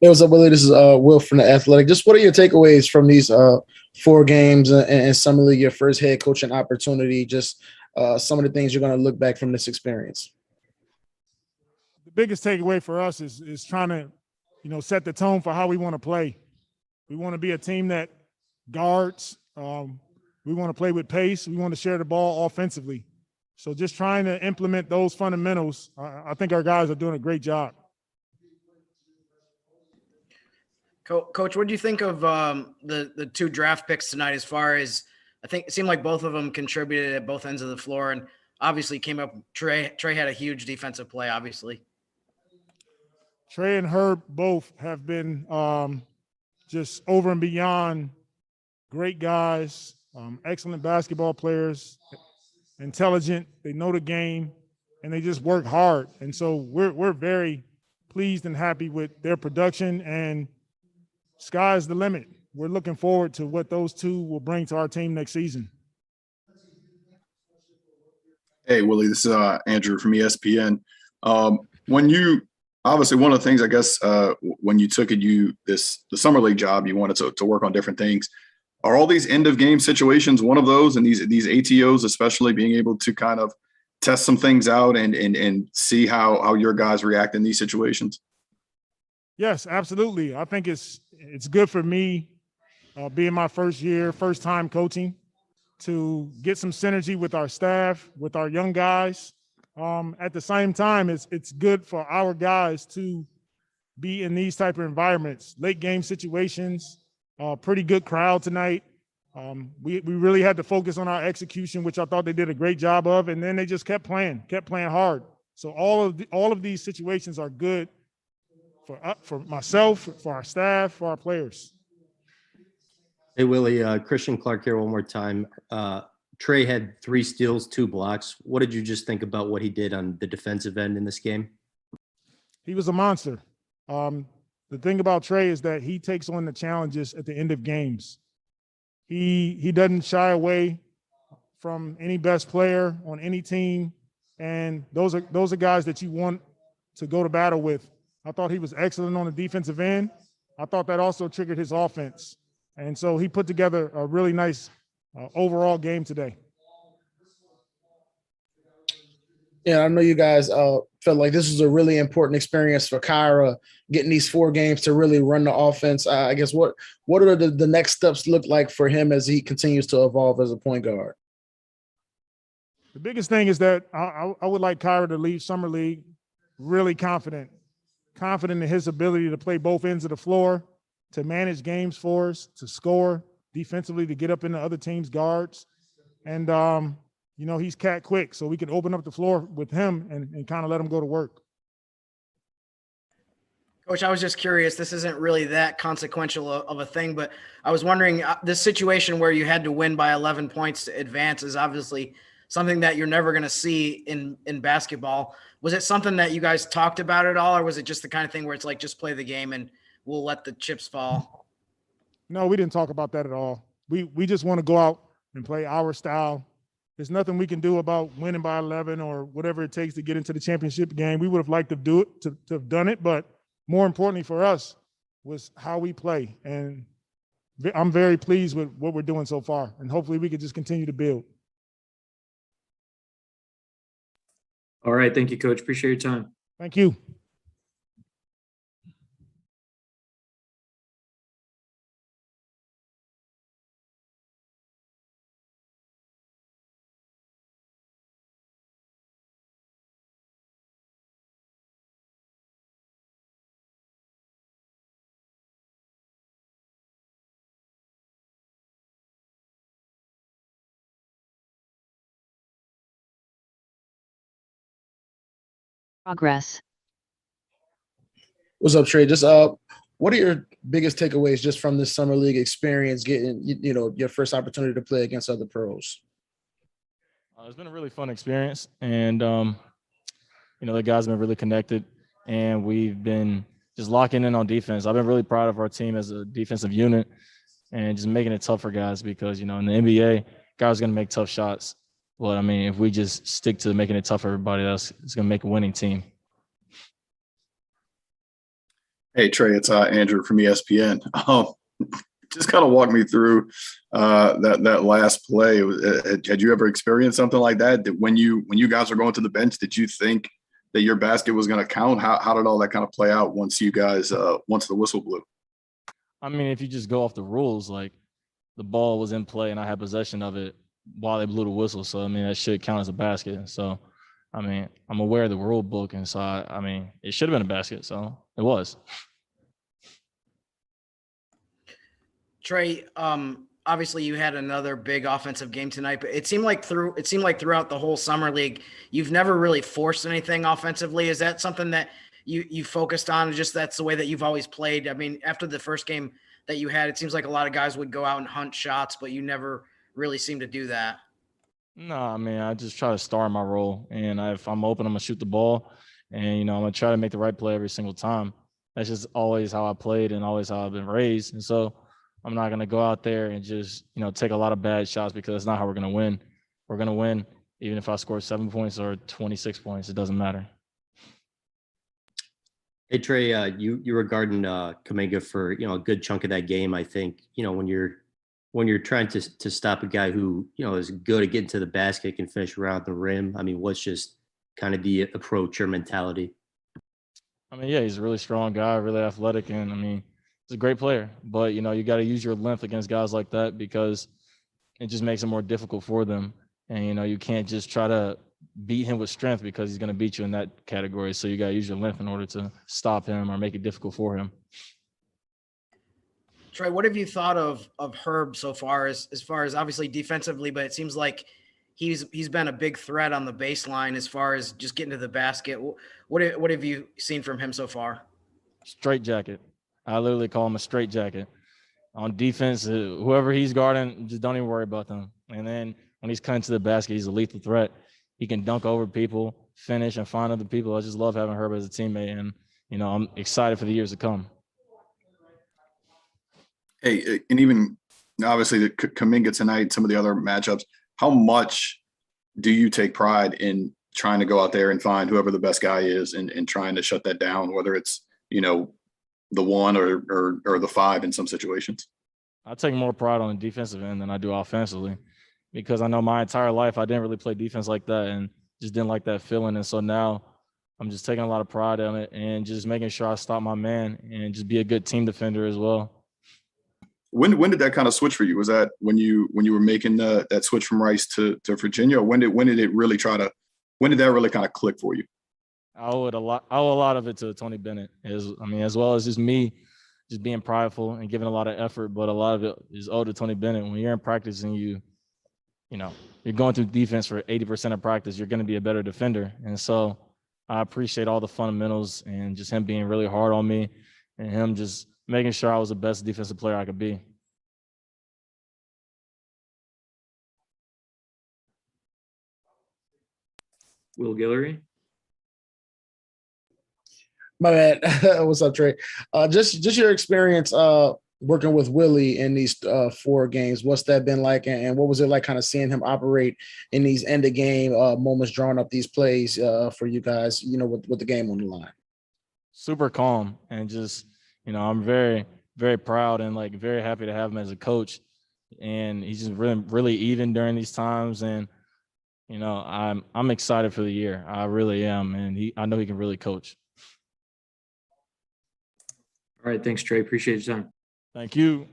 Hey, what's up, Willie? This is Will from the Athletic. Just what are your takeaways from these 4 games and summer league, your first head coaching opportunity? Just some of the things you're going to look back from this experience. The biggest takeaway for us is trying to, set the tone for how we want to play. We want to be a team that guards. We want to play with pace. We want to share the ball offensively. So just trying to implement those fundamentals, I think our guys are doing a great job. Coach, what do you think of the 2 draft picks tonight? As far as I think it seemed like both of them contributed at both ends of the floor, and obviously came up. Trey had a huge defensive play, obviously. Trey and Herb both have been just over and beyond great guys, excellent basketball players, intelligent. They know the game, and they just work hard. And so we're very pleased and happy with their production, and sky's the limit. We're looking forward to what those 2 will bring to our team next season. Hey, Willie, this is Andrew from ESPN. When you obviously one of the things, I guess, when you took it, the summer league job, you wanted to work on different things. Are all these end of game situations one of those, and these ATOs, especially being able to kind of test some things out and see how your guys react in these situations? Yes, absolutely. I think it's good for me, being my first time coaching, to get some synergy with our staff, with our young guys. At the same time, it's good for our guys to be in these type of environments, late game situations. Pretty good crowd tonight. We really had to focus on our execution, which I thought they did a great job of, and then they just kept playing hard. So all of these situations are good for myself, for our staff, for our players. Hey, Willie, Christian Clark here one more time. Trey had 3 steals, 2 blocks. What did you just think about what he did on the defensive end in this game? He was a monster. The thing about Trey is that he takes on the challenges at the end of games. He doesn't shy away from any best player on any team, and those are guys that you want to go to battle with. I thought he was excellent on the defensive end. I thought that also triggered his offense. And so he put together a really nice overall game today. Yeah, I know you guys felt like this was a really important experience for Kyra, getting these 4 games to really run the offense. I guess what are the next steps look like for him as he continues to evolve as a point guard? The biggest thing is that I would like Kyra to leave Summer League really confident in his ability to play both ends of the floor, to manage games for us, to score defensively, to get up in the other team's guards. And, he's cat quick, so we can open up the floor with him and kind of let him go to work. Coach, I was just curious. This isn't really that consequential of a thing, but I was wondering, this situation where you had to win by 11 points to advance is obviously something that you're never going to see in basketball. Was it something that you guys talked about at all, or was it just the kind of thing where it's like, just play the game and we'll let the chips fall? No, we didn't talk about that at all. We just want to go out and play our style. There's nothing we can do about winning by 11 or whatever it takes to get into the championship game. We would have liked to have done it, but more importantly for us was how we play. And I'm very pleased with what we're doing so far, and hopefully we can just continue to build. All right. Thank you, Coach. Appreciate your time. Thank you. Progress. What's up, Trey? Just what are your biggest takeaways just from this summer league experience, getting your first opportunity to play against other pros? It's been a really fun experience, and the guys have been really connected, and we've been just locking in on defense. I've been really proud of our team as a defensive unit, and just making it tough for guys because in the NBA, guys are going to make tough shots. But I mean, if we just stick to making it tough for everybody else, it's going to make a winning team. Hey Trey, it's Andrew from ESPN. Just kind of walk me through that last play. Had you ever experienced something like that? That when you guys are going to the bench, did you think that your basket was going to count? How did all that kind of play out once you guys once the whistle blew? I mean, if you just go off the rules, like the ball was in play and I had possession of it while they blew the whistle. So, I mean, that should count as a basket. So, I mean, I'm aware of the rule book. And so, I mean, it should have been a basket. So it was. Trey, obviously you had another big offensive game tonight, but it seemed like throughout the whole summer league, you've never really forced anything offensively. Is that something that you focused on? Just that's the way that you've always played? I mean, after the first game that you had, it seems like a lot of guys would go out and hunt shots, but you never really seem to do that. No, I mean, I just try to star my role. And if I'm open, I'm going to shoot the ball. And, you know, I'm going to try to make the right play every single time. That's just always how I played and always how I've been raised. And so I'm not going to go out there and just, you know, take a lot of bad shots because that's not how we're going to win. We're going to win even if I score 7 points or 26 points. It doesn't matter. Hey Trey, you were guarding Kuminga for a good chunk of that game. I think when you're trying to stop a guy who is good at getting to the basket, can finish around the rim. I mean, what's just kind of the approach or mentality? I mean, yeah, he's a really strong guy, really athletic, and I mean, he's a great player. But you got to use your length against guys like that because it just makes it more difficult for them. And you can't just try to beat him with strength because he's going to beat you in that category. So you got to use your length in order to stop him or make it difficult for him. Trey, what have you thought of Herb so far as far as obviously defensively, but it seems like he's been a big threat on the baseline as far as just getting to the basket. What have you seen from him so far? Straight jacket. I literally call him a straight jacket. On defense, whoever he's guarding, just don't even worry about them. And then when he's cutting to the basket, he's a lethal threat. He can dunk over people, finish, and find other people. I just love having Herb as a teammate, and I'm excited for the years to come. Hey, and even obviously the Kuminga tonight, some of the other matchups, how much do you take pride in trying to go out there and find whoever the best guy is and trying to shut that down, whether it's, the 1 or the 5 in some situations? I take more pride on the defensive end than I do offensively because I know my entire life I didn't really play defense like that and just didn't like that feeling. And so now I'm just taking a lot of pride on it and just making sure I stop my man and just be a good team defender as well. When did that kind of switch for you? Was that when you were making that switch from Rice to Virginia? Or when did that really kind of click for you? I owe a lot of it to Tony Bennett, as well as just me just being prideful and giving a lot of effort, but a lot of it is owed to Tony Bennett. When you're in practice and you're going through defense for 80% of practice, you're going to be a better defender. And so I appreciate all the fundamentals and just him being really hard on me and him just making sure I was the best defensive player I could be. Will Guillory. My bad. What's up, Trey? Just your experience working with Willie in these 4 games. What's that been like, and what was it like kind of seeing him operate in these end of game moments, drawing up these plays for you guys, with the game on the line? Super calm and just, I'm very, very proud and very happy to have him as a coach. And he's just really, really even during these times. And, I'm excited for the year. I really am. And I know he can really coach. All right. Thanks, Trey. Appreciate your time. Thank you.